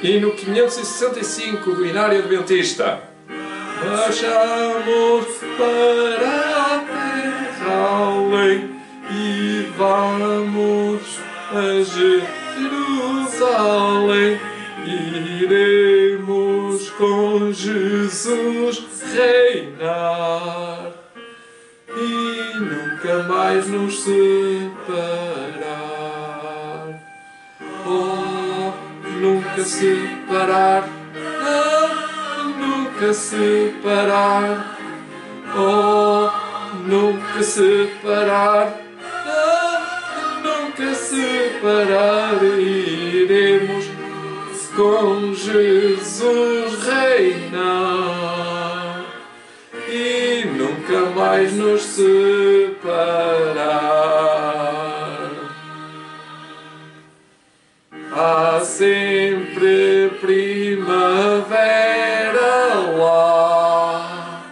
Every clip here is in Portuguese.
E no 565 do Inário Adventista, marchamos para a terra além e vamos a Jerusalém. Iremos com Jesus reinar e nunca mais nos separar. Oh, nunca separar, não, nunca separar. Oh, nunca separar, não, nunca separar. Iremos com Jesus reinar e nunca mais nos separar. Há sempre primavera lá,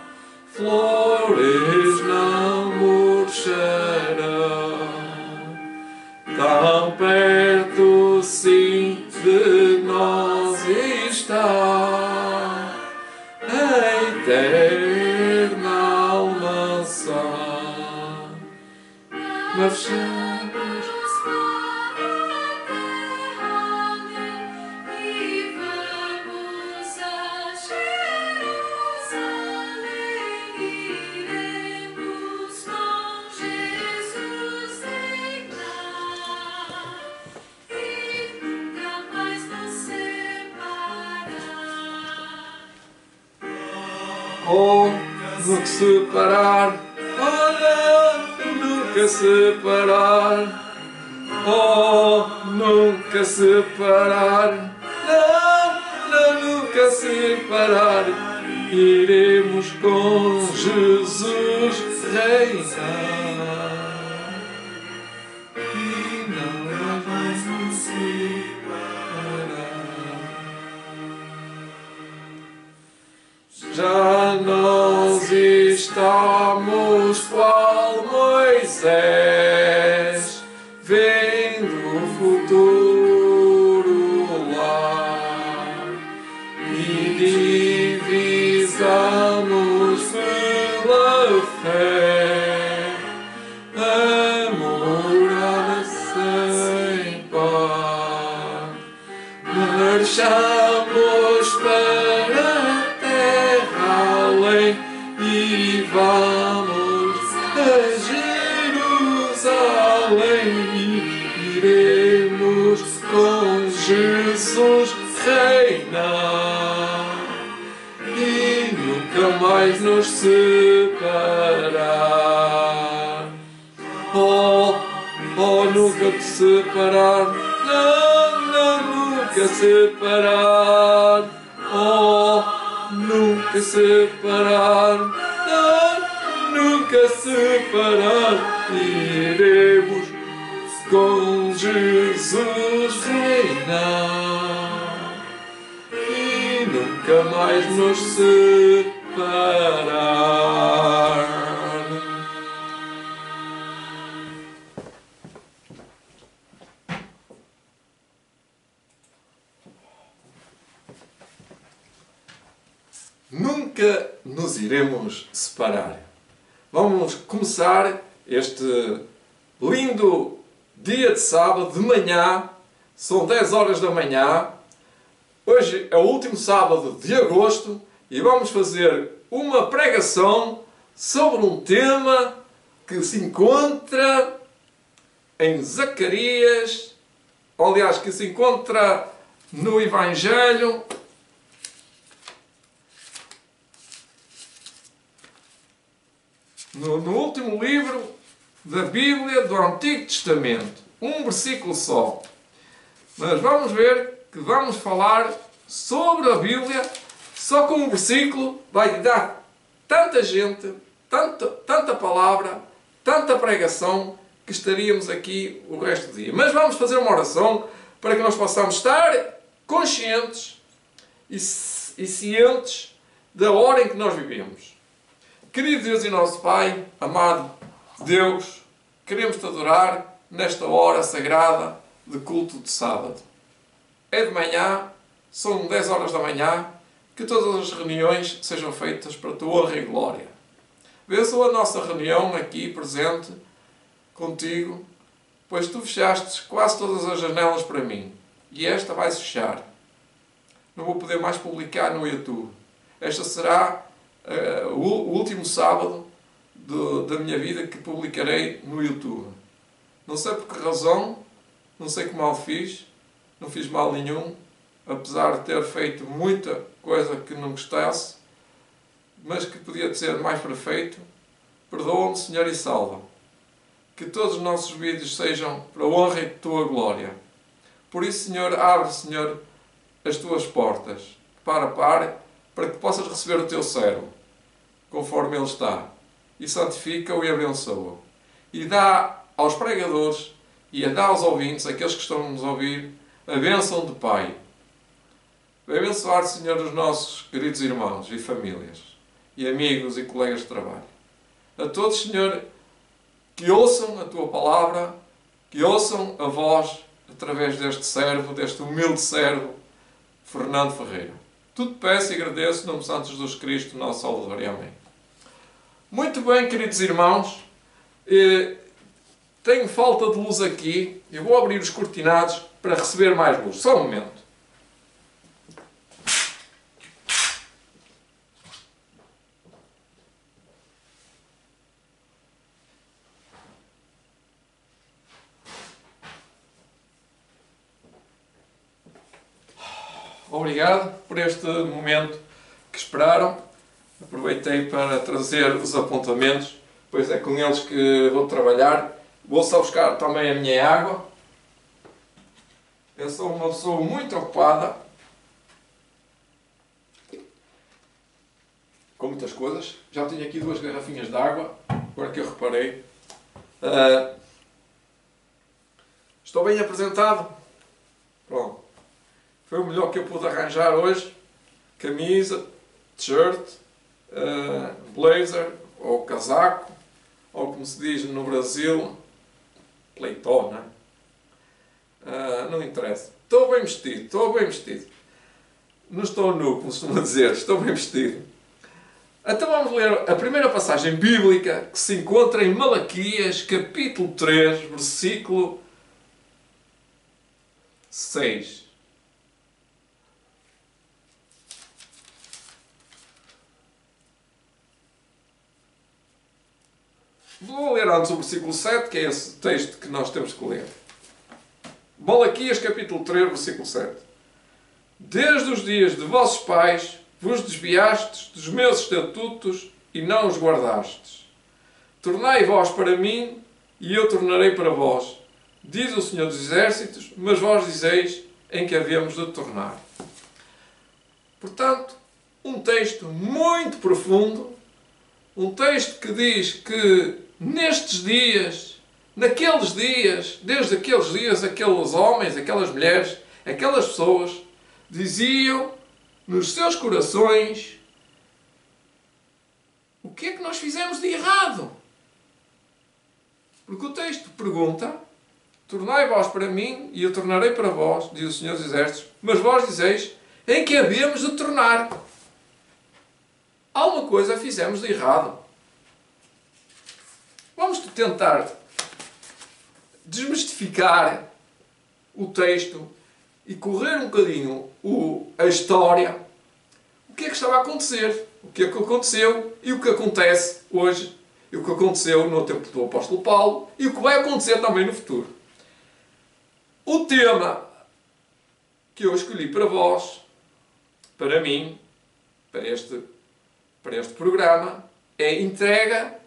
flores não murcharão, tão perto sim de nós está a eterna almação. Marchamos e vamos a Jerusalém, iremos com Jesus reinar e nunca mais nos separar. oh, nunca separar, oh, nunca separar. Oh, nunca separar, não, não, nunca separar. Iremos com Jesus reinar e não mais nos separar. Já nós estamos qual Moisés, vendo o futuro lá e divisamos pela fé a morada sem par. Marchamos para a terra além e vamos a Jerusalém. Iremos com Jesus reinar e nunca mais nos separar. Oh, oh, nunca te separar, não, não, nunca separar. Oh, nunca separar, não, nunca separar. Iremos com Jesus reinar e nunca mais nos separar. Nunca nos iremos separar. Vamos começar este lindo dia de sábado, de manhã. São 10 horas da manhã. Hoje é o último sábado de agosto e vamos fazer uma pregação sobre um tema que se encontra em Zacarias, aliás, que se encontra no Evangelho no último livro da Bíblia do Antigo Testamento. Um versículo só. Mas vamos ver que vamos falar sobre a Bíblia, só com um versículo vai dar tanta gente, tanta palavra, tanta pregação, que estaríamos aqui o resto do dia. Mas vamos fazer uma oração para que nós possamos estar conscientes e cientes da hora em que nós vivemos. Querido Deus e nosso Pai, amado Deus, queremos Te adorar nesta hora sagrada de culto de sábado. É de manhã, são 10 horas da manhã, que todas as reuniões sejam feitas para a tua honra e glória. Abençoa a nossa reunião aqui presente contigo, pois tu fechaste quase todas as janelas para mim. E esta vai-se fechar. Não vou poder mais publicar no YouTube. Esta será o último sábado da minha vida que publicarei no YouTube. Não sei por que razão, não sei que mal fiz, não fiz mal nenhum, apesar de ter feito muita coisa que não gostasse, mas que podia ser mais perfeito. Perdoa-me, Senhor, e salva. Que todos os nossos vídeos sejam para a honra e tua glória. Por isso, Senhor, abre, Senhor, as tuas portas, para que possas receber o teu servo, conforme ele está, e santifica-o e abençoa-o. E dá aos pregadores e dá aos ouvintes, aqueles que estão a nos ouvir, a bênção de Pai. Vai abençoar, Senhor, os nossos queridos irmãos e famílias, e amigos e colegas de trabalho. A todos, Senhor, que ouçam a tua palavra, que ouçam a voz através deste servo, deste humilde servo, Fernando Ferreira. Tudo peço e agradeço em nome de Santo Jesus Cristo, nosso Salvador. E amém. Muito bem, queridos irmãos, tenho falta de luz aqui. Eu vou abrir os cortinados para receber mais luz. Só um momento. Obrigado por este momento que esperaram. Aproveitei para trazer os apontamentos, pois é com eles que vou trabalhar. Vou só buscar também a minha água. Eu sou uma pessoa muito ocupada, com muitas coisas. Já tenho aqui 2 garrafinhas de água, agora que eu reparei. Estou bem apresentado? Pronto. Foi o melhor que eu pude arranjar hoje. Camisa, t-shirt, blazer, ou casaco, ou como se diz no Brasil, pleitó, não é? Não interessa. Estou bem vestido. Não estou nu, como costuma dizer, estou bem vestido. Então vamos ler a primeira passagem bíblica que se encontra em Malaquias, capítulo 3, versículo 6. Vou ler antes o versículo 7, que é esse texto que nós temos que ler. Malaquias, capítulo 3, versículo 7. Desde os dias de vossos pais vos desviastes dos meus estatutos e não os guardastes. Tornai vós para mim e eu tornarei para vós, diz o Senhor dos Exércitos, mas vós dizeis em que havemos de tornar. Portanto, um texto muito profundo, um texto que diz que nestes dias, naqueles dias, desde aqueles dias, aqueles homens, aquelas mulheres, aquelas pessoas diziam nos seus corações: o que é que nós fizemos de errado? Porque o texto pergunta: tornai vós para mim e eu tornarei para vós, diz o Senhor dos Exércitos, mas vós dizeis em que havemos de tornar. Alguma coisa fizemos de errado. Vamos tentar desmistificar o texto e correr um bocadinho a história. O que é que estava a acontecer? O que é que aconteceu e o que acontece hoje, e o que aconteceu no tempo do apóstolo Paulo e o que vai acontecer também no futuro. O tema que eu escolhi para vós, para mim, para este programa, é entrega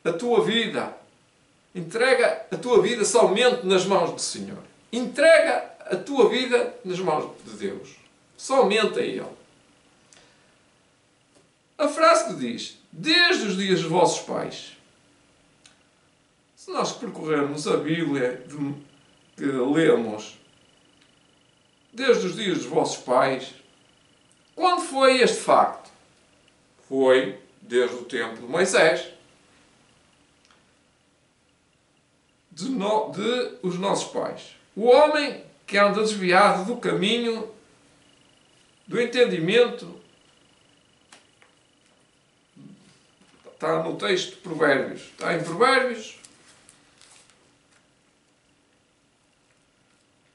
a tua vida. Entrega a tua vida somente nas mãos do Senhor. Entrega a tua vida nas mãos de Deus. Somente a Ele. A frase que diz: desde os dias dos vossos pais. Se nós percorrermos a Bíblia que lemos desde os dias dos vossos pais, quando foi este facto? Foi desde o tempo de Moisés. De os nossos pais. O homem que anda desviado do caminho do entendimento. Está no texto de Provérbios. Está em Provérbios.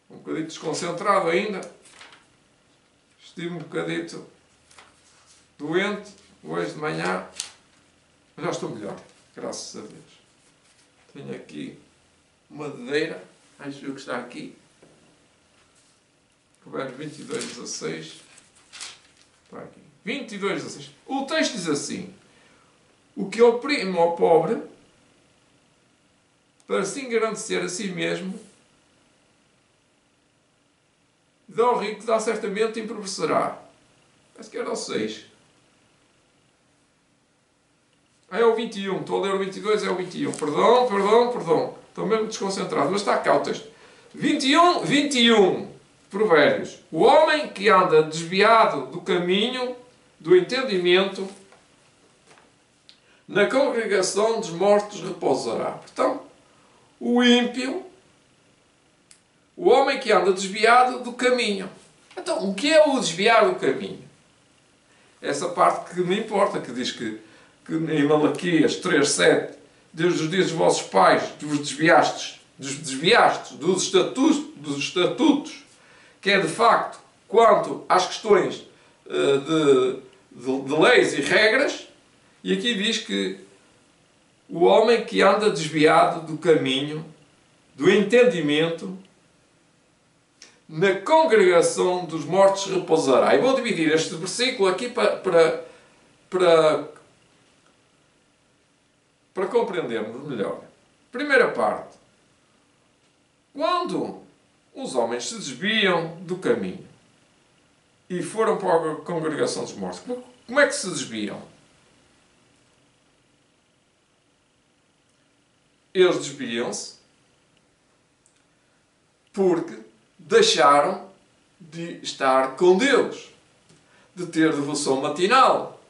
Um bocadinho desconcentrado ainda. Estive um bocadito doente hoje de manhã. Mas já estou melhor. Graças a Deus. Tenho aqui uma madeira. Acho que está aqui. Provérbios 22, 16. Está aqui. 22, 16. O texto diz assim: o que oprime ao pobre, para se engrandecer a si mesmo, dá ao rico, dá certamente e empobrecerá. Parece que era o 6. É o 21. Estou a ler o 22, é o 21. Perdão. Estou mesmo desconcentrado, mas está cá o texto. 21. Provérbios. O homem que anda desviado do caminho do entendimento, na congregação dos mortos repousará. Portanto, o ímpio, o homem que anda desviado do caminho. Então, o que é o desviar do caminho? Essa parte que me importa, que diz que em Malaquias 3:7, Deus os diz aos vossos pais, vos desviastes dos estatutos, que é de facto quanto às questões de leis e regras. E aqui diz que o homem que anda desviado do caminho, do entendimento, na congregação dos mortos repousará. E vou dividir este versículo aqui para compreendermos melhor. Primeira parte. Quando os homens se desviam do caminho e foram para a congregação dos mortos, como é que se desviam? Eles desviam-se porque deixaram de estar com Deus, de ter devoção matinal,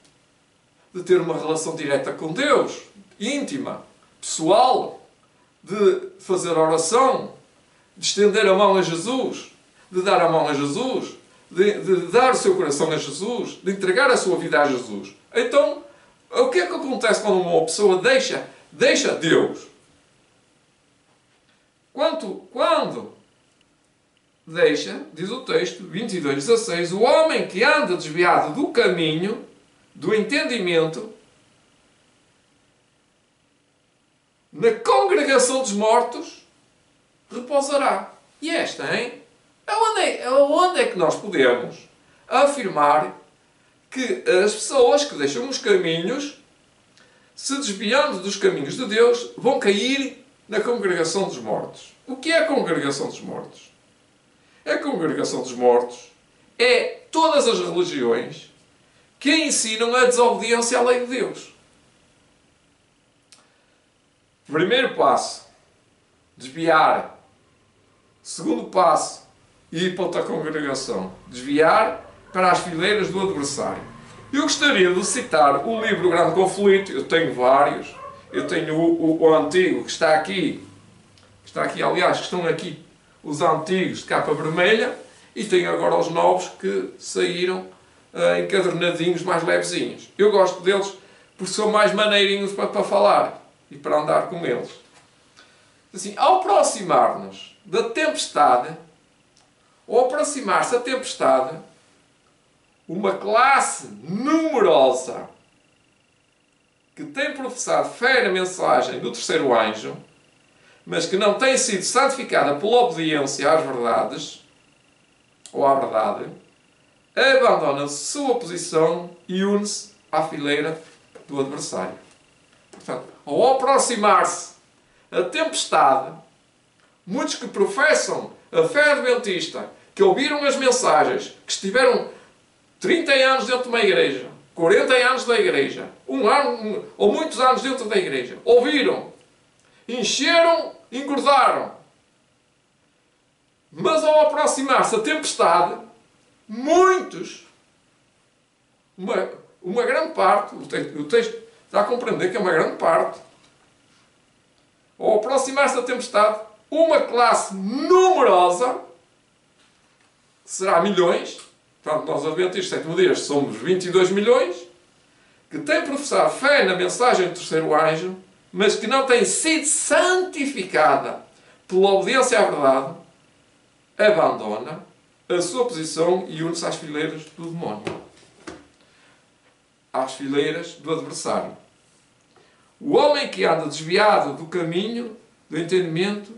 de ter uma relação direta com Deus, íntima, pessoal, de fazer oração, de estender a mão a Jesus, de dar a mão a Jesus, de dar o seu coração a Jesus, de entregar a sua vida a Jesus. Então, o que é que acontece quando uma pessoa deixa Deus? Quando deixa, diz o texto 22:16, o homem que anda desviado do caminho, do entendimento, na congregação dos mortos, repousará. E esta, hein? Aonde é que nós podemos afirmar que as pessoas que deixam os caminhos, se desviando dos caminhos de Deus, vão cair na congregação dos mortos? O que é a congregação dos mortos? A congregação dos mortos é todas as religiões que ensinam a desobediência à lei de Deus. Primeiro passo, desviar. Segundo passo, ir para outra congregação. Desviar para as fileiras do adversário. Eu gostaria de citar o livro Grande Conflito. Eu tenho vários. Eu tenho o antigo que está aqui. Aliás, que estão aqui os antigos de capa vermelha. E tenho agora os novos que saíram encadernadinhos, mais levezinhos. Eu gosto deles porque são mais maneirinhos para falar e para andar com eles. Assim, ao aproximar-nos da tempestade, ou aproximar-se a tempestade, uma classe numerosa que tem professado fé na mensagem do terceiro anjo, mas que não tem sido santificada pela obediência às verdades, ou à verdade, abandona sua posição e une-se à fileira do adversário. Portanto, ao aproximar-se a tempestade, muitos que professam a fé adventista, que ouviram as mensagens, que estiveram 30 anos dentro de uma igreja, 40 anos da igreja, um ano ou muitos anos dentro da igreja, ouviram, encheram, engordaram. Mas ao aproximar-se a tempestade, muitos, uma grande parte, o texto dá a compreender que é uma grande parte, ao aproximar-se da tempestade, uma classe numerosa, que será milhões, Portanto, nós adventistas sétimo dias somos 22 milhões que têm professado fé na mensagem do terceiro anjo, mas que não têm sido santificada pela obediência à verdade, abandona a sua posição e une-se às fileiras do demónio. Às fileiras do adversário. O homem que anda desviado do caminho do entendimento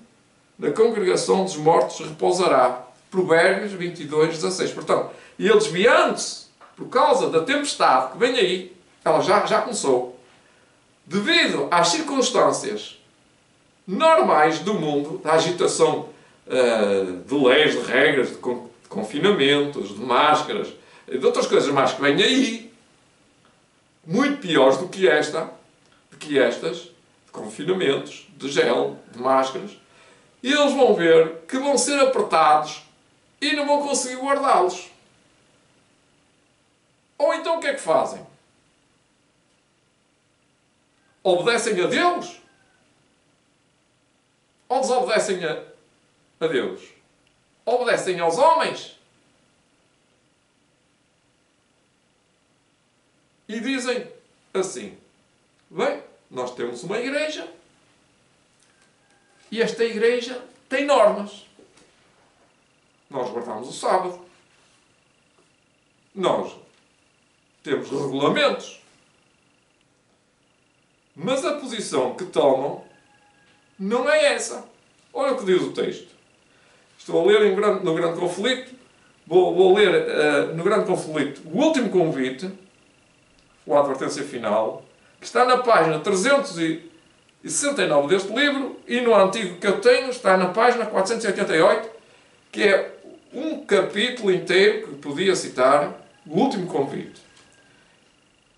da congregação dos mortos repousará. Provérbios 22:16. Portanto, ele desviando-se por causa da tempestade que vem aí, ela já começou, devido às circunstâncias normais do mundo, da agitação de leis, de regras, de confinamentos, de máscaras, de outras coisas mais que vêm aí, muito piores do que estas, de confinamentos, de gel, de máscaras, e eles vão ver que vão ser apertados e não vão conseguir guardá-los. Ou então o que é que fazem? Obedecem a Deus? Ou desobedecem a Deus? Obedecem aos homens? E dizem assim: bem, nós temos uma igreja e esta igreja tem normas. Nós guardamos o sábado. Nós temos regulamentos. Mas a posição que tomam não é essa. Olha o que diz o texto. Estou a ler no Grande Conflito. Vou ler no Grande Conflito o último convite, a advertência final, que está na página 369 deste livro, e no antigo que eu tenho está na página 488, que é um capítulo inteiro que podia citar, o último convite.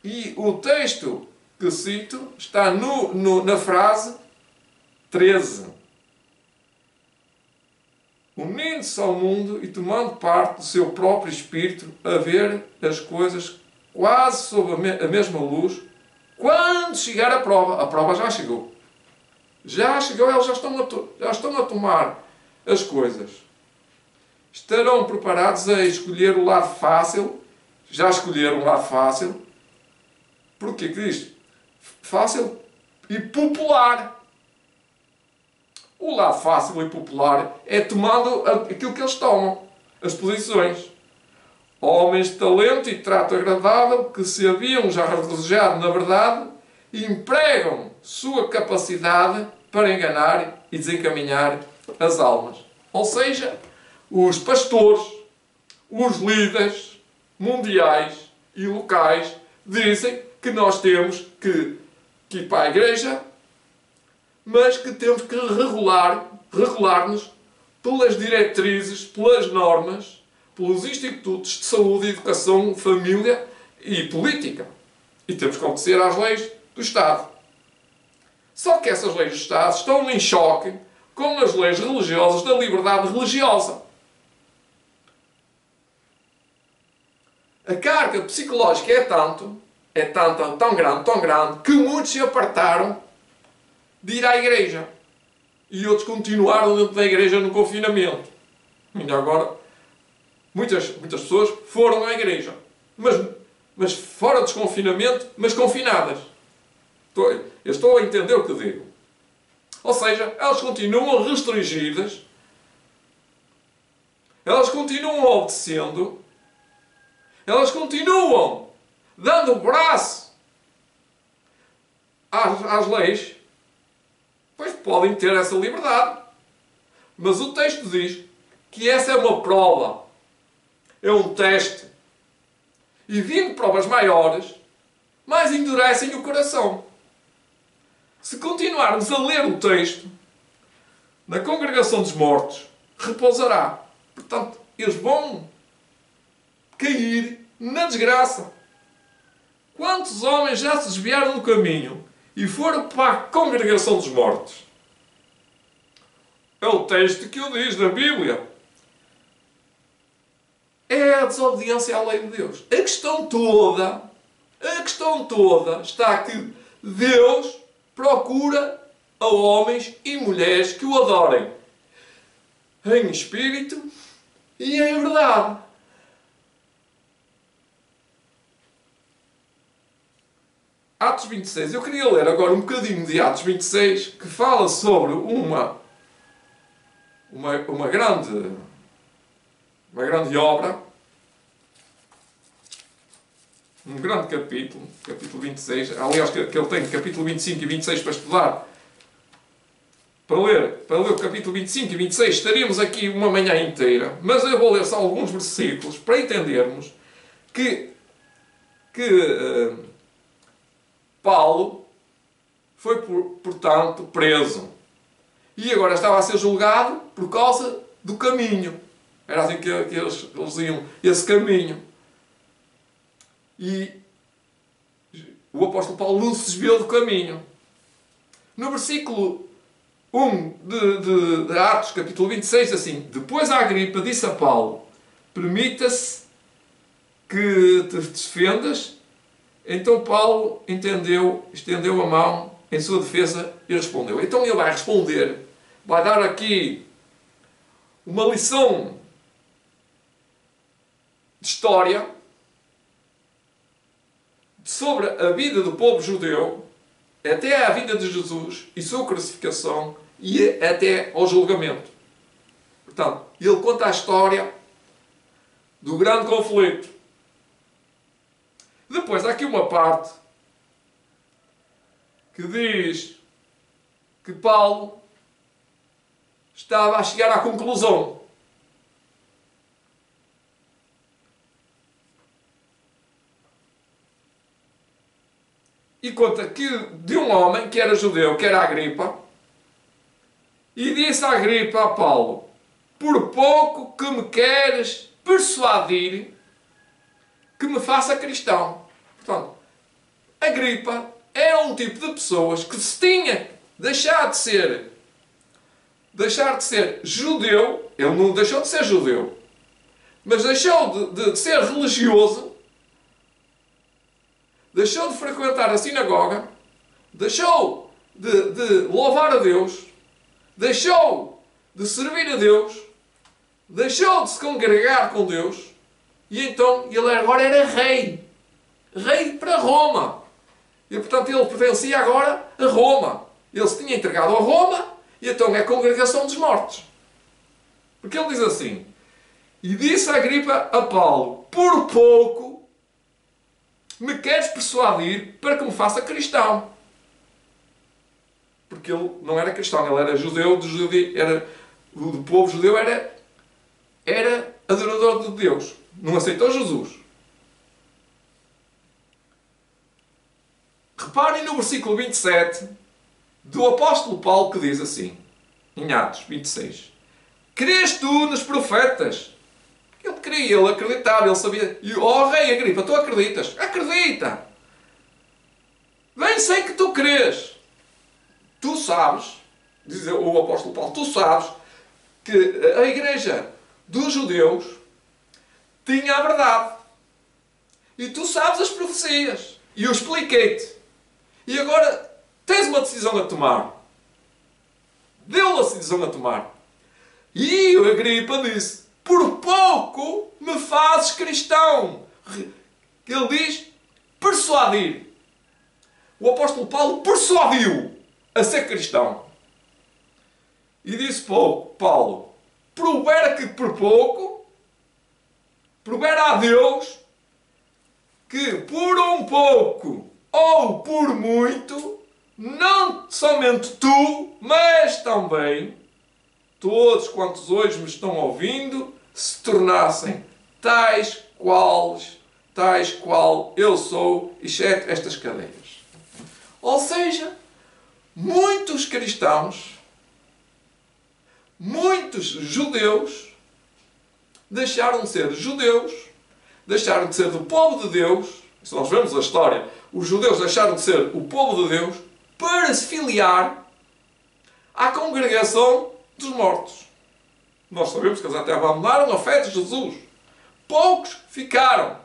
E o texto que cito está na frase 13. Unindo-se ao mundo e tomando parte do seu próprio espírito a ver as coisas quase sob a mesma luz, quando chegar a prova já chegou. Já chegou, eles já estão a tomar as coisas. Estarão preparados a escolher o lado fácil. Já escolheram o lado fácil. Porquê que diz? Fácil e popular. O lado fácil e popular é tomando aquilo que eles tomam, as posições. Homens de talento e trato agradável que se haviam já regozijado na verdade e empregam sua capacidade para enganar e desencaminhar as almas. Ou seja, os pastores, os líderes mundiais e locais dizem que nós temos que ir para a igreja, mas que temos que regular-nos pelas diretrizes, pelas normas, pelos institutos de saúde, educação, família e política. E temos que obedecer às leis do Estado. Só que essas leis do Estado estão em choque com as leis religiosas da liberdade religiosa. A carga psicológica é tão grande, que muitos se apartaram de ir à igreja. E outros continuaram dentro da igreja no confinamento. Ainda agora, muitas pessoas foram à igreja. Mas fora do confinamento, mas confinadas. Eu estou a entender o que digo. Ou seja, elas continuam restringidas, elas continuam obedecendo, elas continuam dando o braço às leis, pois podem ter essa liberdade. Mas o texto diz que essa é uma prova, é um teste. E vindo provas maiores, mais endurecem o coração. Se continuarmos a ler o texto, na congregação dos mortos, repousará. Portanto, eles vão cair na desgraça. Quantos homens já se desviaram do caminho e foram para a congregação dos mortos? É o texto que o diz na Bíblia. É a desobediência à lei de Deus. A questão toda está que Deus procura a homens e mulheres que o adorem em espírito e em verdade. Atos 26. Eu queria ler agora um bocadinho de Atos 26, que fala sobre uma grande obra, um grande capítulo 26. Aliás, que ele tem capítulo 25 e 26 para estudar. Para ler o capítulo 25 e 26, estaríamos aqui uma manhã inteira, mas eu vou ler só alguns versículos para entendermos que Paulo foi, portanto, preso. E agora estava a ser julgado por causa do caminho. Era assim que eles iam, esse caminho. E o apóstolo Paulo não se desviou do caminho. No versículo 1 de Atos, capítulo 26, assim: Depois a Agripa disse a Paulo: Permita-se que te defendas. Então Paulo estendeu a mão em sua defesa e respondeu. Então ele vai responder, vai dar aqui uma lição de história sobre a vida do povo judeu, até à vida de Jesus e sua crucificação e até ao julgamento. Portanto, ele conta a história do grande conflito. Depois há aqui uma parte que diz que Paulo estava a chegar à conclusão. E conta que de um homem que era judeu, que era Agripa, e disse a Agripa a Paulo: Por pouco que me queres persuadir que me faça cristão. Portanto, Agripa é um tipo de pessoas que se tinha deixado de ser judeu. Ele não deixou de ser judeu, mas deixou de ser religioso, deixou de frequentar a sinagoga, deixou de louvar a Deus, deixou de servir a Deus, deixou de se congregar com Deus, e então ele agora era rei para Roma. E portanto ele pertencia agora a Roma. Ele se tinha entregado a Roma, e então é a congregação dos mortos. Porque ele diz assim: E disse a Agripa a Paulo: Por pouco me queres persuadir para que me faça cristão. Porque ele não era cristão, ele era judeu, o povo judeu era adorador de Deus. Não aceitou Jesus. Reparem no versículo 27 do apóstolo Paulo, que diz assim, em Atos 26: Crês tu nos profetas? Ele cria, ele acreditava, ele sabia. E, rei Agripa, tu acreditas? Acredita! Bem sei que tu crês. Tu sabes, diz o apóstolo Paulo, tu sabes que a igreja dos judeus tinha a verdade. E tu sabes as profecias. E eu expliquei-te. E agora tens uma decisão a tomar. Deu-lhe a decisão a tomar. E o Agripa disse: Por pouco me fazes cristão. Ele diz persuadir. O apóstolo Paulo persuadiu a ser cristão. E disse Paulo: Provera que por pouco, provera a Deus que por um pouco ou por muito, não somente tu, mas também todos quantos hoje me estão ouvindo, se tornassem tais qual eu sou, exceto estas cadeias. Ou seja, muitos cristãos, muitos judeus, deixaram de ser judeus, deixaram de ser do povo de Deus. Se nós vemos a história, os judeus deixaram de ser o povo de Deus para se filiar à congregação dos mortos. Nós sabemos que eles até abandonaram a fé de Jesus. Poucos ficaram.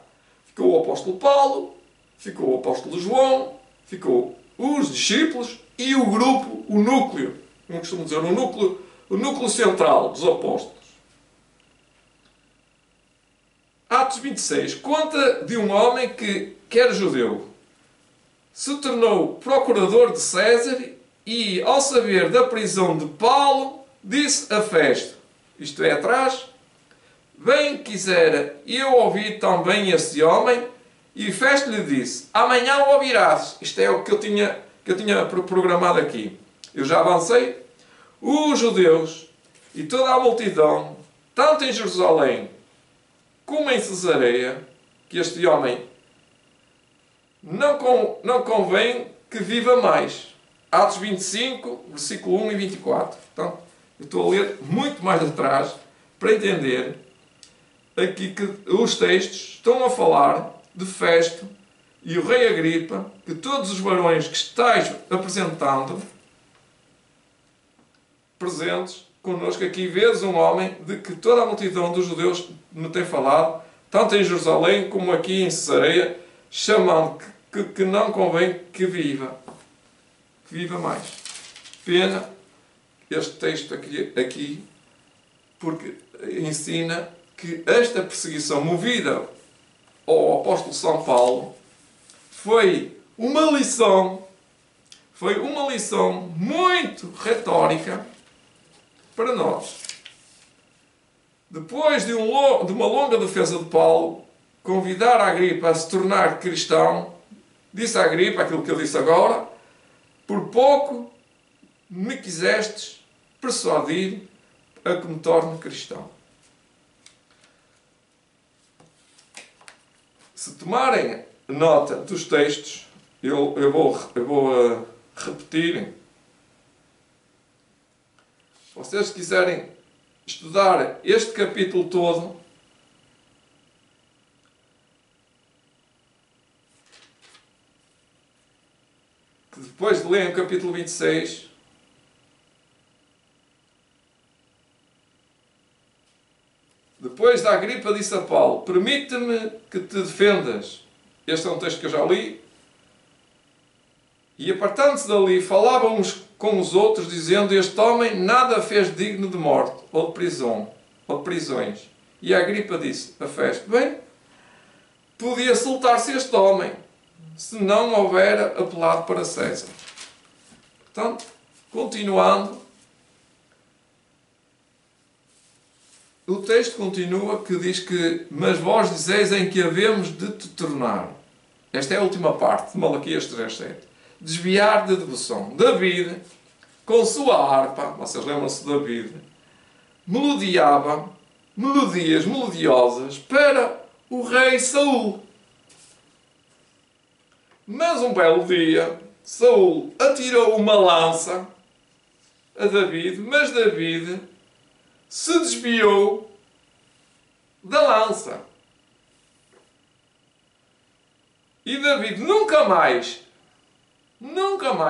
Ficou o apóstolo Paulo, ficou o apóstolo João, ficou os discípulos e o grupo, o núcleo, como costumo dizer, o núcleo central dos apóstolos. Atos 26 conta de um homem que era judeu, se tornou procurador de César e, ao saber da prisão de Paulo, disse a Festo, isto é, atrás, bem quisera eu ouvir também esse homem, e Festo lhe disse, amanhã o ouvirás. Isto é o que eu tinha programado aqui. Eu já avancei. Os judeus e toda a multidão, tanto em Jerusalém como em Cesareia, que este homem não convém que viva mais. Atos 25, versículo 1 e 24. Então, eu estou a ler muito mais atrás para entender aqui que os textos estão a falar de Festo e o rei Agripa, que todos os varões que estáis apresentando, presentes connosco, aqui vês um homem de que toda a multidão dos judeus me tem falado, tanto em Jerusalém como aqui em Cesareia, chamando que não convém que viva mais. Pena este texto aqui porque ensina que esta perseguição movida ao apóstolo São Paulo foi uma lição muito retórica para nós. Depois de uma longa defesa de Paulo, convidar a Agripa a se tornar cristão, disse a Agripa aquilo que eu disse agora, por pouco me quisestes persuadir a que me torne cristão. Se tomarem nota dos textos, eu vou repetir. Se vocês quiserem estudar este capítulo todo, que depois de lerem o capítulo 26, depois da Agripa disse a Paulo, permite-me que te defendas. Este é um texto que eu já li. E apartando-se dali, falavam uns com os outros, dizendo, este homem nada fez digno de morte, ou de prisão, ou de prisões. E a Agripa disse a Festo, bem, podia soltar-se este homem, se não houvera apelado para César. Portanto, continuando, o texto continua que diz que mas vós dizeis em que havemos de te tornar. Esta é a última parte de Malaquias 3:7. Desviar de devoção. David, com sua harpa, vocês lembram-se de David, melodiava melodias melodiosas para o rei Saul. Mas um belo dia, Saul atirou uma lança a David, mas David se desviou da lança. E David nunca mais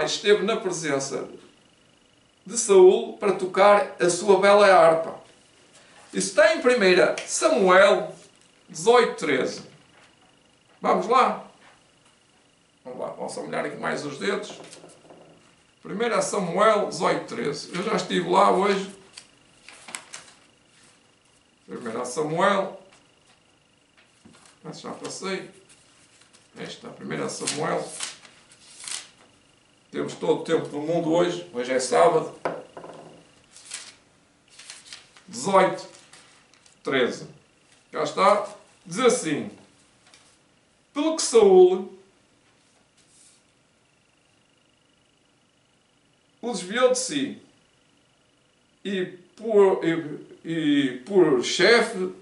esteve na presença de Saul para tocar a sua bela harpa. Isso está em 1 Samuel 18:13. Vamos lá? Vamos lá, vamos molhar aqui mais os dedos. 1 Samuel 18:13. Eu já estive lá hoje. 1 Samuel. Mas já passei. Esta, 1 Samuel. Temos todo o tempo do mundo hoje. Hoje é sábado. 18:13. Já está. Diz assim. Pelo que Saul o desviou de si e por chefe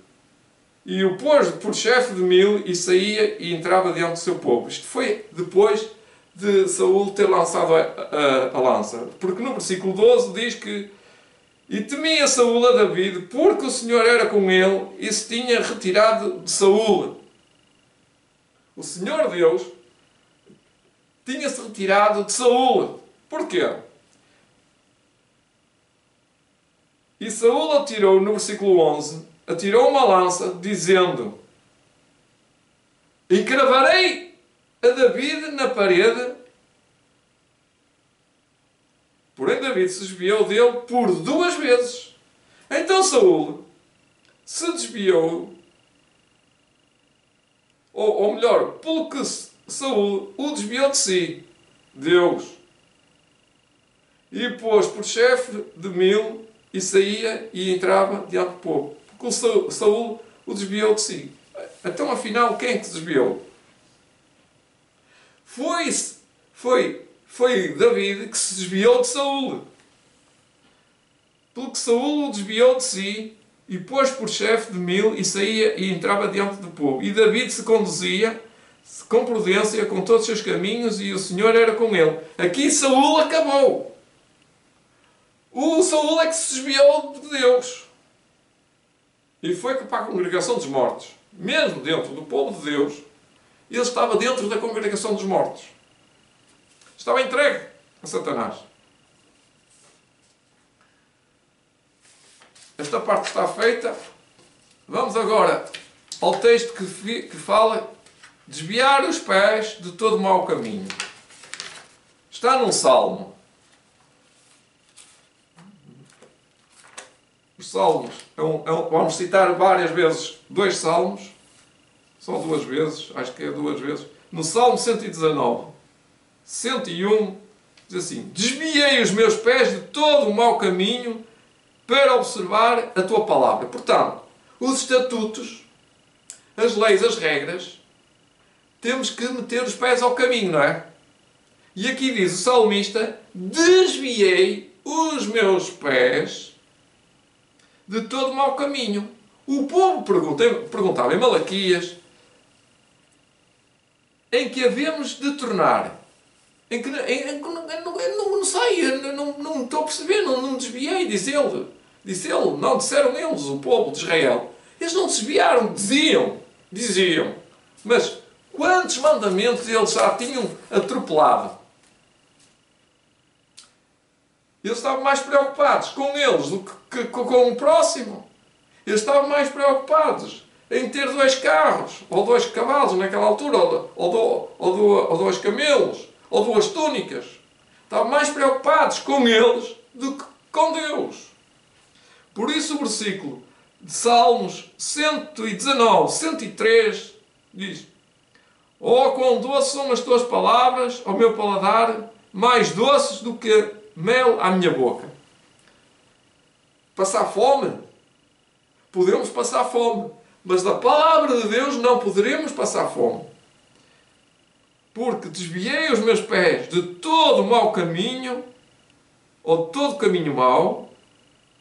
e o pôs por chefe de 1000 e saía e entrava diante do seu povo. Isto foi depois de Saul ter lançado a lança, porque no versículo 12 diz que e temia Saul a David porque o Senhor era com ele e se tinha retirado de Saul. O Senhor Deus tinha-se retirado de Saul. Porquê? E Saul atirou, no versículo 11, atirou uma lança, dizendo: encravarei a David na parede. Porém David se desviou dele por 2 vezes. Então Saul se desviou, ou melhor, pelo que Saúl o desviou de si, Deus, e pôs por chefe de 1000 e saía e entrava diante do povo. Porque o Saúl o desviou de si. Então, afinal, quem é que desviou? Foi David que se desviou de Saúl. Porque Saúl o desviou de si e pôs por chefe de 1000 e saía e entrava diante do povo. E David se conduzia com prudência com todos os seus caminhos e o Senhor era com ele. Aqui Saúl acabou. O Saúl é que se desviou de Deus. E foi para a congregação dos mortos. Mesmo dentro do povo de Deus, ele estava dentro da congregação dos mortos. Estava entregue a Satanás. Esta parte está feita. Vamos agora ao texto que fala desviar os pés de todo mau caminho. Está num salmo. Os salmos, vamos citar várias vezes 2 salmos, só 2 vezes, acho que é 2 vezes. No Salmo 119, 101, diz assim: desviei os meus pés de todo o mau caminho para observar a tua palavra. Portanto, os estatutos, as leis, as regras, temos que meter os pés ao caminho, não é? E aqui diz o salmista: desviei os meus pés de todo o mau caminho. O povo perguntava em Malaquias em que havemos de tornar. Não sei, não estou a perceber, não me desviei, diz ele. Disse ele, não disseram eles, o povo de Israel. Eles não desviaram, diziam. Mas quantos mandamentos eles já tinham atropelado? Eles estavam mais preocupados com eles do que com o próximo. Eles estavam mais preocupados em ter 2 carros, ou 2 cavalos naquela altura, ou 2 camelos, ou 2 túnicas. Estavam mais preocupados com eles do que com Deus. Por isso o versículo de Salmos 119, 103 diz: oh, quão doces são as tuas palavras ao meu paladar, mais doces do que mel à minha boca. Passar fome? Podemos passar fome. Mas da palavra de Deus não poderemos passar fome. Porque desviei os meus pés de todo o mau caminho, ou de todo caminho mau,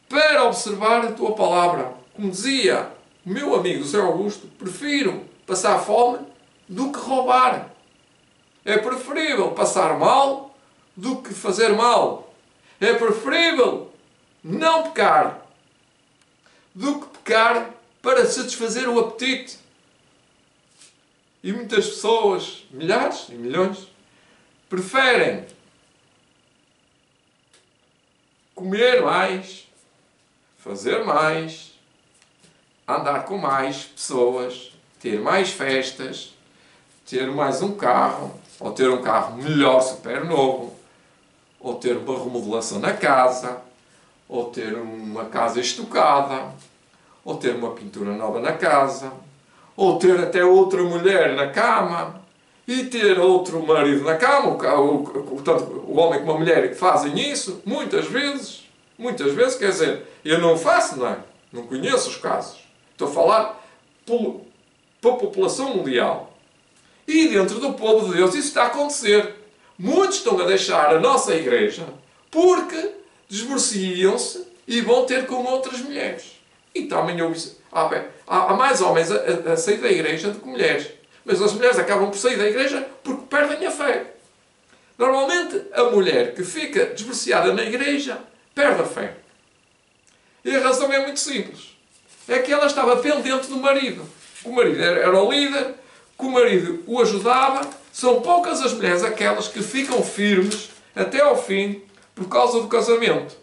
para observar a tua palavra. Como dizia o meu amigo José Augusto, prefiro passar fome do que roubar. É preferível passar mal do que fazer mal. É preferível não pecar do que pecar para satisfazer o apetite. E muitas pessoas, milhares e milhões, preferem comer mais, fazer mais, andar com mais pessoas, ter mais festas, ter mais um carro, ou ter um carro melhor, super novo, ou ter uma remodelação na casa, ou ter uma casa estocada, ou ter uma pintura nova na casa, ou ter até outra mulher na cama, e ter outro marido na cama. Tanto o homem como a mulher fazem isso, muitas vezes, quer dizer, eu não faço, não é? Não conheço os casos. Estou a falar para a população mundial. E dentro do povo de Deus isso está a acontecer. Muitos estão a deixar a nossa igreja porque divorciam-se e vão ter com outras mulheres. E também há mais homens a sair da igreja do que mulheres. Mas as mulheres acabam por sair da igreja porque perdem a fé. Normalmente a mulher que fica divorciada na igreja perde a fé. E a razão é muito simples. É que ela estava pendente do marido. O marido era o líder, que o marido o ajudava. São poucas as mulheres aquelas que ficam firmes até ao fim por causa do casamento.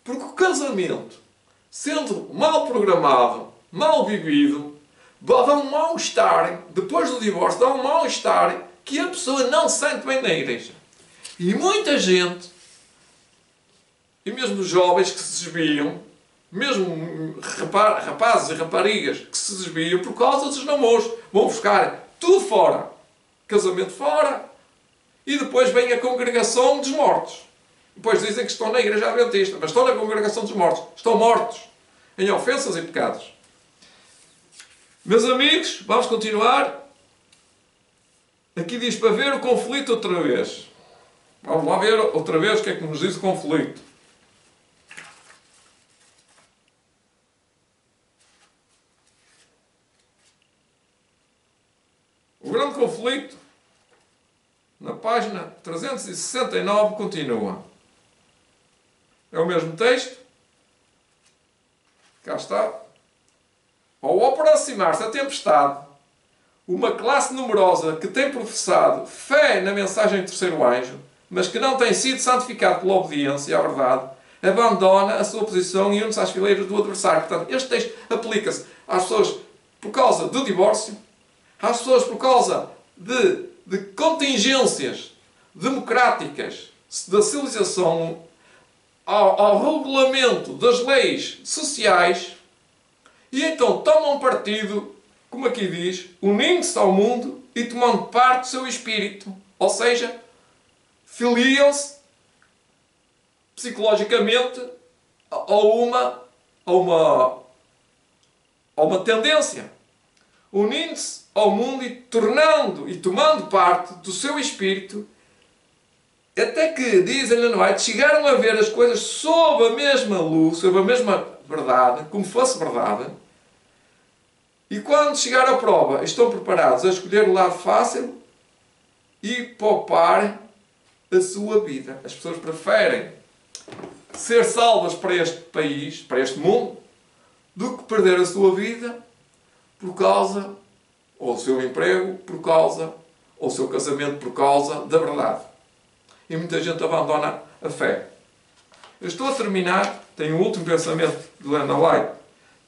Porque o casamento, sendo mal programado, mal vivido, dá um mal-estar, depois do divórcio, dá um mal-estar que a pessoa não se sente bem na igreja. E muita gente, e mesmo os jovens que se desviam, mesmo rapazes e raparigas que se desviam por causa dos namoros, vão buscar tudo fora, casamento fora, e depois vem a congregação dos mortos. Depois dizem que estão na igreja adventista, mas estão na congregação dos mortos, estão mortos em ofensas e pecados. Meus amigos, vamos continuar. Aqui diz para ver o conflito outra vez. Vamos lá ver outra vez o que é que nos diz o conflito. O grande conflito, na página 369, continua. É o mesmo texto. Cá está. Ao aproximar-se a tempestade, uma classe numerosa que tem professado fé na mensagem do terceiro anjo, mas que não tem sido santificado pela obediência à verdade, abandona a sua posição e une-se às fileiras do adversário. Portanto, este texto aplica-se às pessoas por causa do divórcio, às pessoas por causa de contingências democráticas da civilização, ao regulamento das leis sociais, e então tomam partido, como aqui diz, unindo-se ao mundo e tomando parte do seu espírito. Ou seja, filiam-se psicologicamente a uma tendência. Unindo-se ao mundo e tomando parte do seu espírito, até que, diz Ellen White, chegaram a ver as coisas sob a mesma luz, sob a mesma verdade, como fosse verdade, e quando chegar à prova, estão preparados a escolher o lado fácil e poupar a sua vida. As pessoas preferem ser salvas para este país, para este mundo, do que perder a sua vida por causa, ou o seu emprego por causa, ou o seu casamento por causa da verdade. E muita gente abandona a fé. Eu estou a terminar, tenho o último pensamento de Ellen White,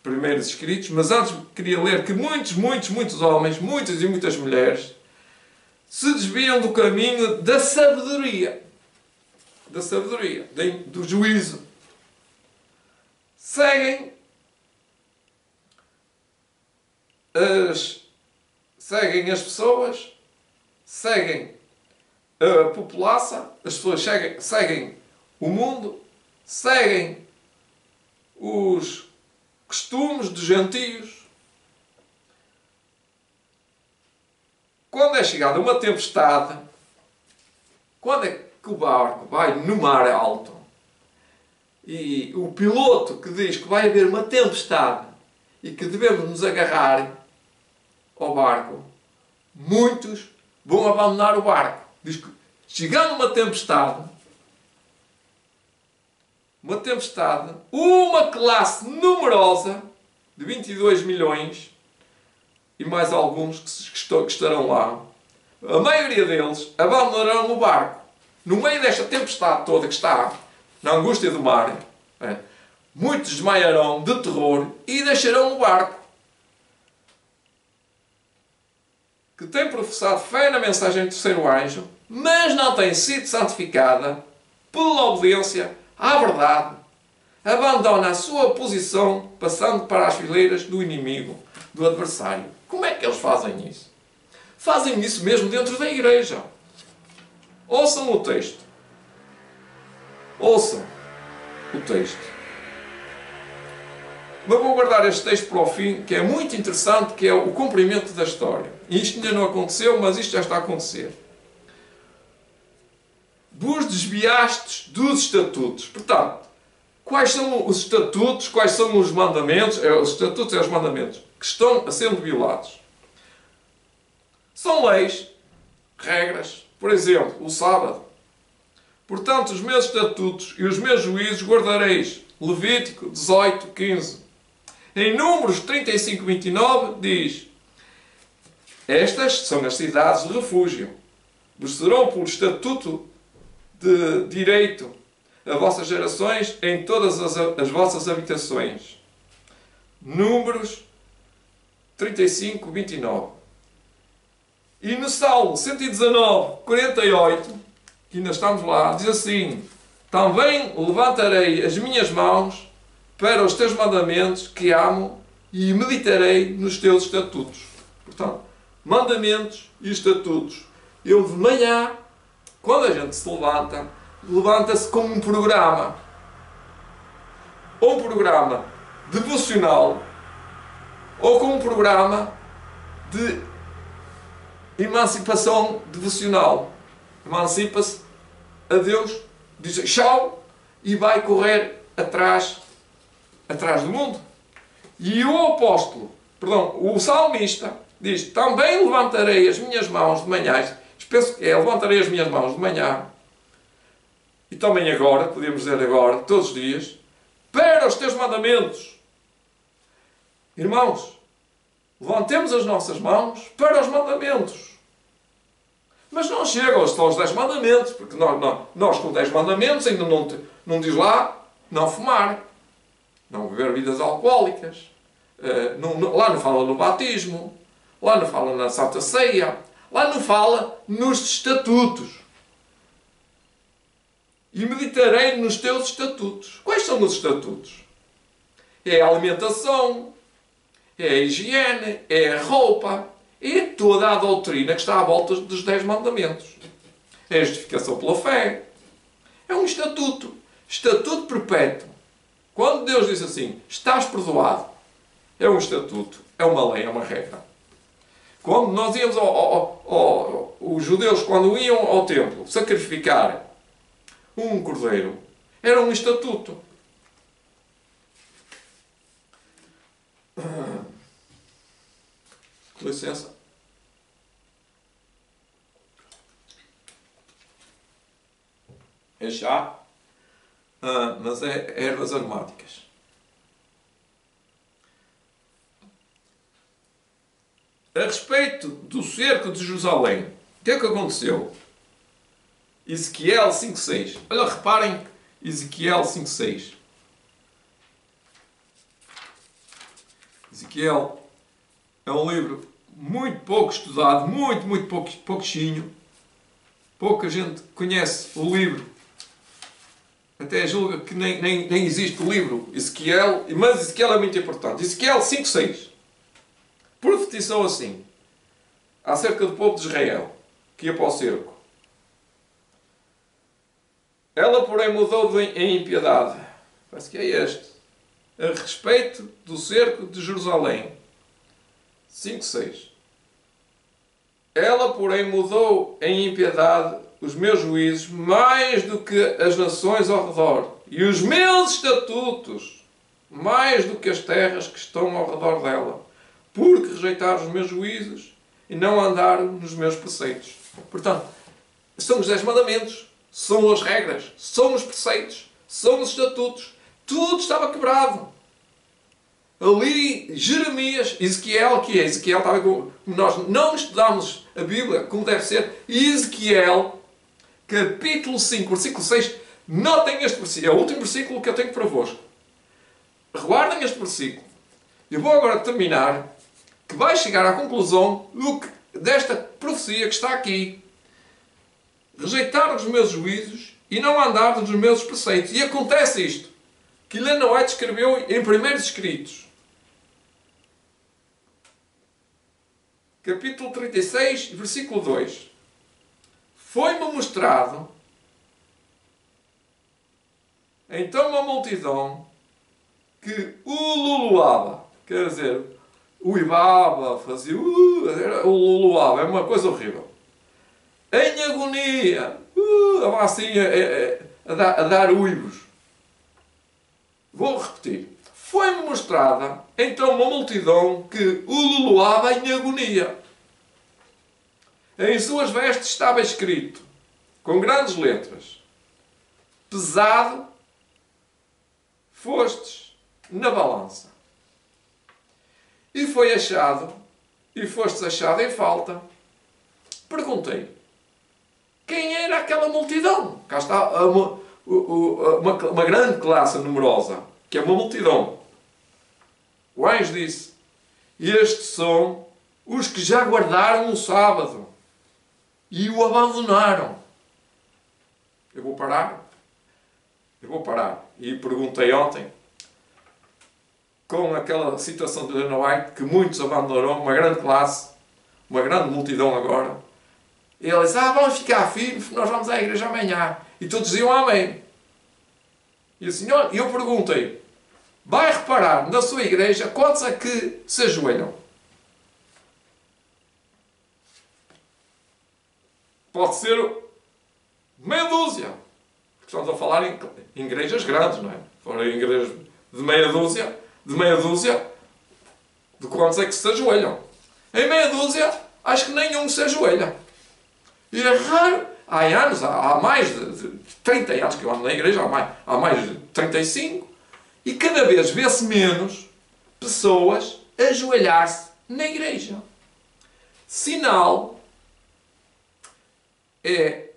primeiros escritos, mas antes queria ler que muitos homens, muitas e muitas mulheres, se desviam do caminho da sabedoria, do juízo. Seguem as pessoas, seguem a população, as pessoas seguem o mundo, seguem os costumes dos gentios. Quando é chegada uma tempestade, quando é que o barco vai no mar alto e o piloto que diz que vai haver uma tempestade e que devemos nos agarrar ao barco, muitos vão abandonar o barco. Diz que chegando uma tempestade, uma classe numerosa de 22 milhões e mais alguns que estarão lá, a maioria deles abandonarão o barco. No meio desta tempestade toda que está, na angústia do mar, muitos desmaiarão de terror e deixarão o barco. Que tem professado fé na mensagem do terceiro anjo, mas não tem sido santificada pela obediência à verdade, abandona a sua posição, passando para as fileiras do inimigo, do adversário. Como é que eles fazem isso? Fazem isso mesmo dentro da igreja. Ouçam o texto. Ouçam o texto. Mas vou guardar este texto para o fim, que é muito interessante, que é o cumprimento da história. Isto ainda não aconteceu, mas isto já está a acontecer. Vos desviastes dos estatutos. Portanto, quais são os estatutos, quais são os mandamentos, os estatutos e os mandamentos que estão a sendo violados? São leis, regras, por exemplo, o sábado. Portanto, os meus estatutos e os meus juízos guardareis. Levítico 18, 15. Em Números 35, 29 diz: estas são as cidades de refúgio. Vos serão por estatuto de direito a vossas gerações em todas as vossas habitações. Números 35, 29. E no Salmo 119, 48, que ainda estamos lá, diz assim: também levantarei as minhas mãos para os teus mandamentos que amo e meditarei nos teus estatutos. Portanto, mandamentos e estatutos. Eu de manhã, quando a gente se levanta, levanta-se com um programa. Ou um programa devocional, ou com um programa de emancipação devocional. Emancipa-se a Deus, diz tchau e vai correr atrás do mundo. E o salmista diz: também levantarei as minhas mãos de manhã. Penso que levantarei as minhas mãos de manhã, e também agora, podemos dizer agora, todos os dias, para os teus mandamentos. Irmãos, levantemos as nossas mãos para os mandamentos. Mas não chega aos 10 mandamentos, porque nós com 10 mandamentos ainda não diz lá não fumar, não beber bebidas alcoólicas, lá não fala no batismo, lá não fala na Santa Ceia, lá não fala nos estatutos. E meditarei nos teus estatutos. Quais são os estatutos? É a alimentação, é a higiene, é a roupa, é toda a doutrina que está à volta dos 10 mandamentos. É a justificação pela fé. É um estatuto. Estatuto perpétuo. Quando Deus diz assim, estás perdoado, é um estatuto, é uma lei, é uma regra. Quando nós íamos os judeus, quando iam ao templo sacrificar um cordeiro, era um estatuto. Com licença. É chá, mas é ervas aromáticas. A respeito do cerco de Jerusalém, o que é que aconteceu? Ezequiel 5.6. Olha, reparem, Ezequiel 5.6. Ezequiel é um livro muito pouco estudado, muito pouquinho. Pouca gente conhece o livro. Até julga que nem existe o livro Ezequiel, mas Ezequiel é muito importante. Ezequiel 5.6 profetizou assim, acerca do povo de Israel, que ia para o cerco. Ela, porém, mudou em impiedade. Parece que é este. A respeito do cerco de Jerusalém. 5.6. Ela, porém, mudou em impiedade os meus juízos mais do que as nações ao redor, e os meus estatutos mais do que as terras que estão ao redor dela, porque rejeitaram os meus juízos e não andaram nos meus preceitos. Portanto, são os 10 mandamentos, são as regras, são os preceitos, são os estatutos. Tudo estava quebrado. Ali, Jeremias, Ezequiel, que é? Ezequiel estava com... Nós não estudamos a Bíblia como deve ser. Ezequiel, capítulo 5, versículo 6. Notem este versículo. É o último versículo que eu tenho para vós. Guardem este versículo. Eu vou agora terminar, que vai chegar à conclusão desta profecia que está aqui. Rejeitaram os meus juízos e não andaram nos meus preceitos. E acontece isto, que Helena White escreveu em Primeiros Escritos. Capítulo 36, versículo 2. Foi-me mostrado então uma multidão que ululava, quer dizer, uivava, fazia ululava, é uma coisa horrível. Em agonia, assim a dar uivos. Vou repetir. Foi-me mostrada então uma multidão que ululava em agonia. Em suas vestes estava escrito, com grandes letras: pesado fostes na balança. E foi achado, e fostes achado em falta. Perguntei: quem era aquela multidão? Cá está uma grande classe numerosa, que é uma multidão. O anjo disse: estes são os que já guardaram o sábado e o abandonaram. Eu vou parar. E perguntei ontem: com aquela situação de Ellen White, que muitos abandonaram, uma grande classe, uma grande multidão agora. E ele disse, vamos ficar firmes, nós vamos à igreja amanhã. E todos diziam amém. E o Senhor, eu perguntei, vai reparar na sua igreja quantos é que se ajoelham? Pode ser meia dúzia. Porque estamos a falar em igrejas grandes, não é? Fora em igrejas de meia dúzia, de quantos é que se ajoelham? Em meia dúzia, acho que nenhum se ajoelha. E é raro. Há anos, há mais de 30 anos que eu ando na igreja, há mais de 35, e cada vez vê-se menos pessoas ajoelhar-se na igreja. Sinal é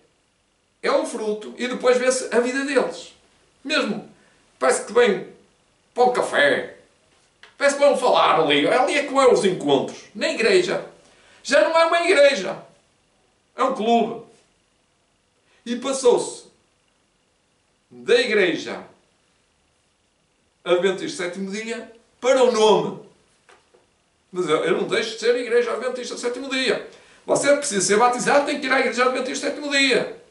um fruto, e depois vê-se a vida deles. Mesmo, parece que vem para o café, parece que vão falar ali é que é os encontros. Na igreja, já não é uma igreja, é um clube. E passou-se da igreja Adventista Sétimo Dia para o nome. Mas eu não deixo de ser a igreja Adventista Sétimo Dia. Você precisa ser batizado, tem que ir à igreja Adventista Sétimo Dia.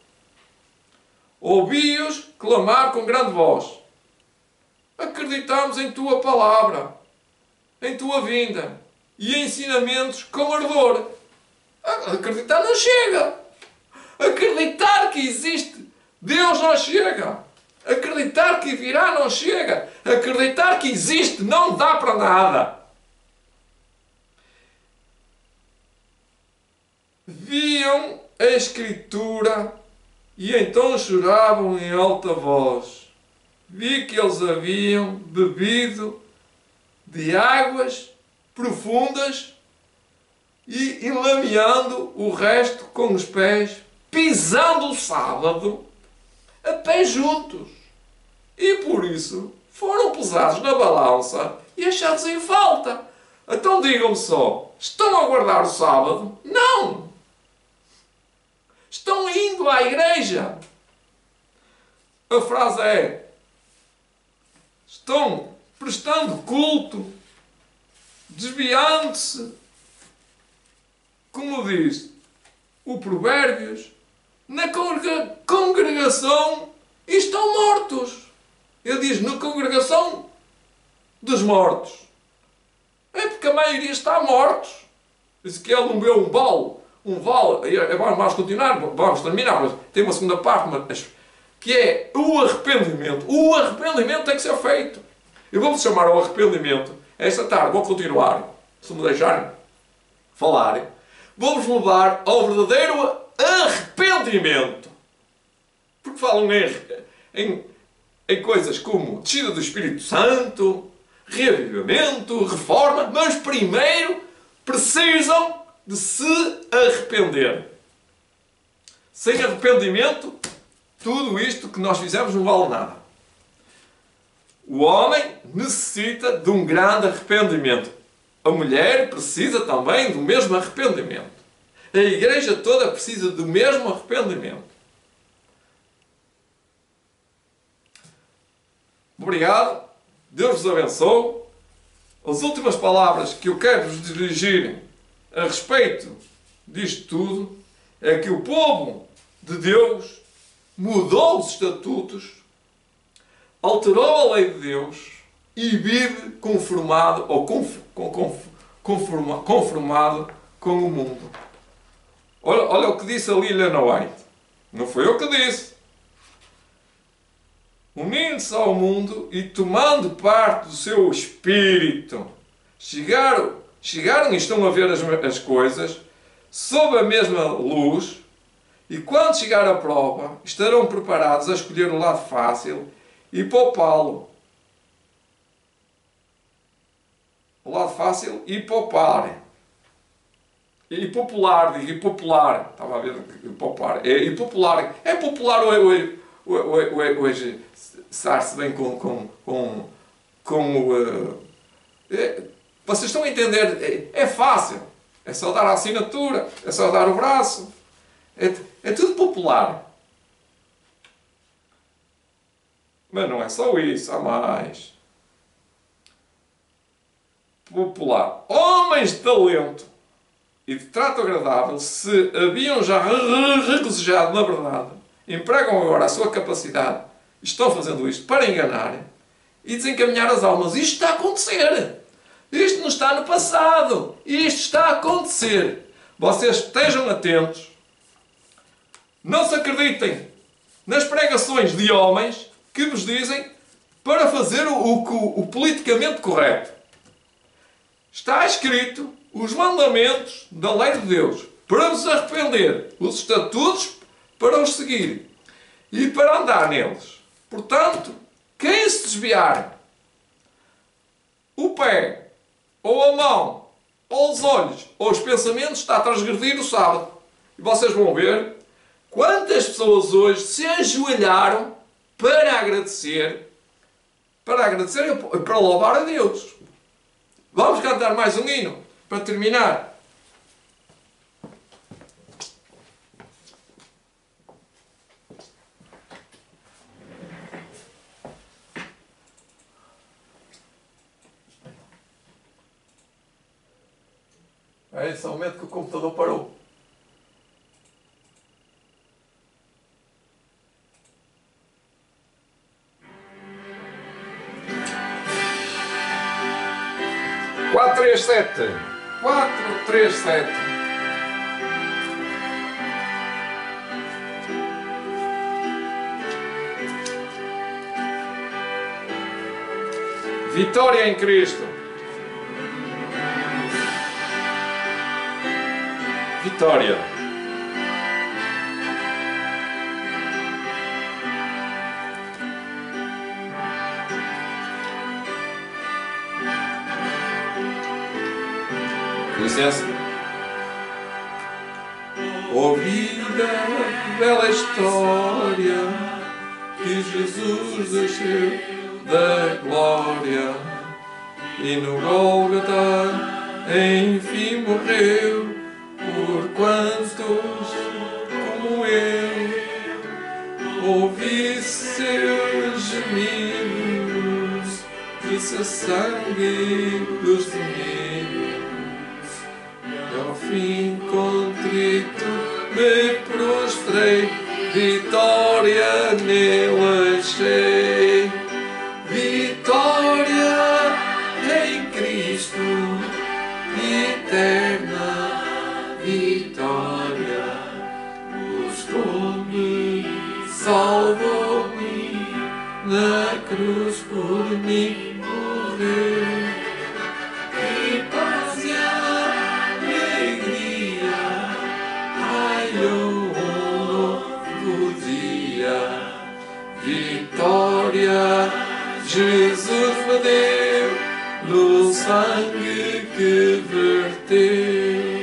Ouvi-os clamar com grande voz. Acreditamos em tua palavra, em tua vinda e ensinamentos com ardor. Acreditar não chega. Acreditar que existe Deus não chega. Acreditar que virá não chega. Acreditar que existe não dá para nada. Viam a Escritura e então choravam em alta voz. Vi que eles haviam bebido de águas profundas e lameando o resto com os pés, pisando o sábado a pé juntos. E por isso foram pesados na balança e achados em falta. Então digam-me só, estão a guardar o sábado? Não! Estão indo à igreja. A frase é, estão prestando culto, desviando-se, como diz o Provérbios, na congregação estão mortos. Ele diz, na congregação dos mortos. É porque a maioria está mortos. Ezequiel não vê um vale, vamos continuar, vamos terminar, mas tem uma segunda parte, que é o arrependimento. O arrependimento tem que ser feito. Eu vou-vos chamar ao arrependimento. Esta tarde vou continuar, se me deixarem falar. Vou-vos levar ao verdadeiro arrependimento. Porque falam em coisas como descida do Espírito Santo, reavivamento, reforma, mas primeiro precisam de se arrepender. Sem arrependimento, tudo isto que nós fizemos não vale nada. O homem necessita de um grande arrependimento. A mulher precisa também do mesmo arrependimento. A igreja toda precisa do mesmo arrependimento. Obrigado. Deus vos abençoe. As últimas palavras que eu quero vos dirigir a respeito disto tudo é que o povo de Deus mudou os estatutos, alterou a lei de Deus e vive conformado ou conformado com o mundo. Olha o que disse ali Ellen White. Não foi eu que disse. Unindo-se ao mundo e tomando parte do seu espírito, chegaram e estão a ver as coisas sob a mesma luz, e quando chegar a prova, estarão preparados a escolher o lado fácil e poupá-lo. O lado fácil e poupar. E popular, digo, e popular. Estava a ver, poupar. E popular. É popular hoje estar-se bem com vocês estão a entender? É fácil. É só dar a assinatura. É só dar o braço. É tudo popular. Mas não é só isso. Há mais. popular. Homens de talento e de trato agradável, se haviam já regozijado na verdade, empregam agora a sua capacidade, estão fazendo isto para enganar e desencaminhar as almas. Isto está a acontecer. Isto não está no passado. Isto está a acontecer. Vocês estejam atentos. Não se acreditem nas pregações de homens que vos dizem para fazer o politicamente correto. Está escrito os mandamentos da lei de Deus para vos arrepender, os estatutos para os seguir e para andar neles. Portanto, quem se desviar o pé, ou a mão, ou os olhos, ou os pensamentos, está a transgredir o sábado. E vocês vão ver quantas pessoas hoje se ajoelharam para agradecer e para louvar a Deus. Vamos cantar mais um hino para terminar. É só o momento que o computador parou. Quatro, três, sete. 4, 3, 7. Vitória em Cristo. Vitória. Com licença. Ouvi da bela história que Jesus desceu da glória e no Gólgota enfim morreu por quantos como eu. Ouvi seus gemidos de seu sangue dos domínios e ao fim contrito me prostrei, vitória nele achei. Vitória em Cristo, eterna vitória, buscou-me, salvou-me, na cruz por mim morreu. E paz e alegria, raiou um novo dia. Vitória Jesus me deu no sangue que verteu.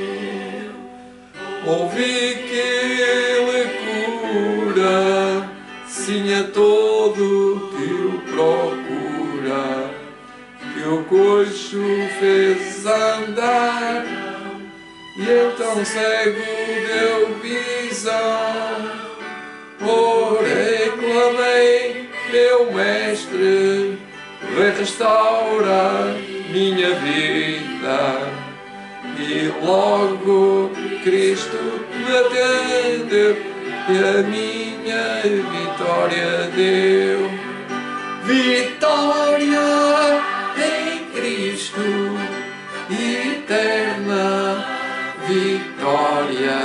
Ouvi que Ele cura, sim a todo que o procura, que o coxo fez andar e então cego deu visão. Orei, clamei, meu mestre, vem restaurar minha vida. E logo Cristo me atendeu e a minha vitória deu. Vitória em Cristo, eterna vitória,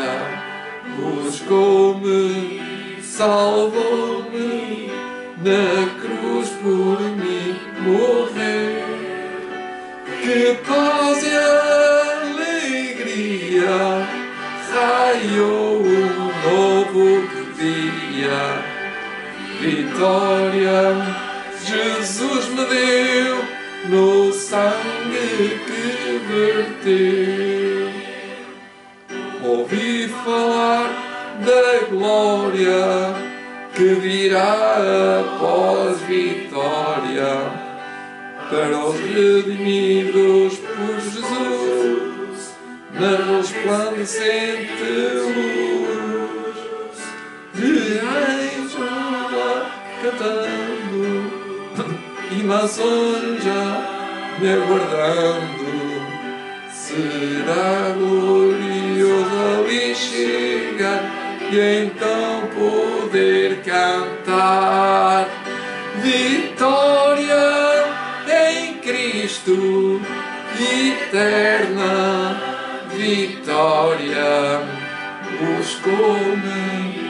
buscou-me, salvou-me, na cruz por mim morreu. Que paz e alegria, raiou um novo dia. Vitória Jesus me deu no sangue que verteu. Ouvi falar da glória que virá após vitória para os redimidos por Jesus na resplandecente luz de anjos lá cantando e maçons já me aguardando. Será glorioso ali chegar e então poder cantar. Vitória em Cristo, eterna vitória, buscou-me.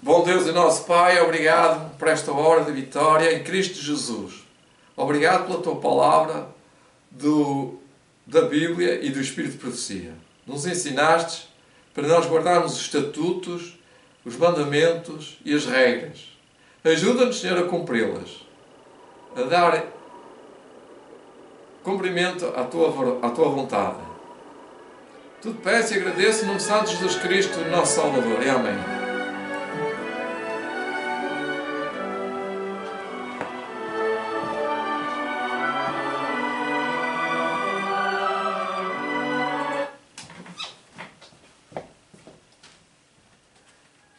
Bom Deus e nosso Pai, obrigado por esta hora de vitória em Cristo Jesus. Obrigado pela Tua palavra da Bíblia e do Espírito de Profecia. Nos ensinaste para nós guardarmos os estatutos, os mandamentos e as regras. Ajuda-nos, Senhor, a cumpri-las, a dar cumprimento à Tua vontade. Tudo peço e agradeço em nome de Santo Jesus Cristo, nosso Salvador. E amém.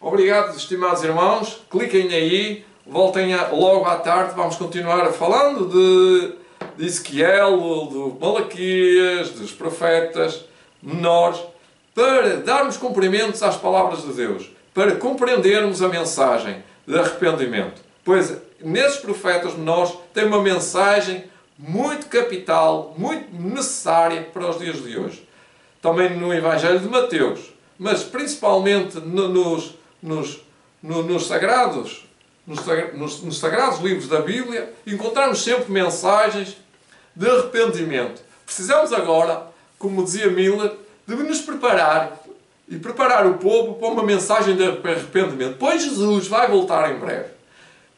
Obrigado, estimados irmãos. Cliquem aí, voltem logo à tarde. Vamos continuar falando de Ezequiel, do Malaquias, dos profetas menores, para darmos cumprimentos às palavras de Deus, para compreendermos a mensagem de arrependimento. Pois nesses profetas menores tem uma mensagem muito capital, muito necessária para os dias de hoje. Também no Evangelho de Mateus, mas principalmente nos sagrados livros da Bíblia, encontramos sempre mensagens de arrependimento. Precisamos agora, como dizia Miller, de nos preparar e preparar o povo para uma mensagem de arrependimento, pois Jesus vai voltar em breve.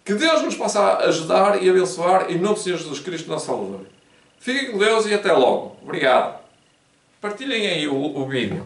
Que Deus nos possa ajudar e abençoar em nome do Senhor Jesus Cristo, nosso Salvador. Fiquem com Deus e até logo. Obrigado. Partilhem aí o vídeo.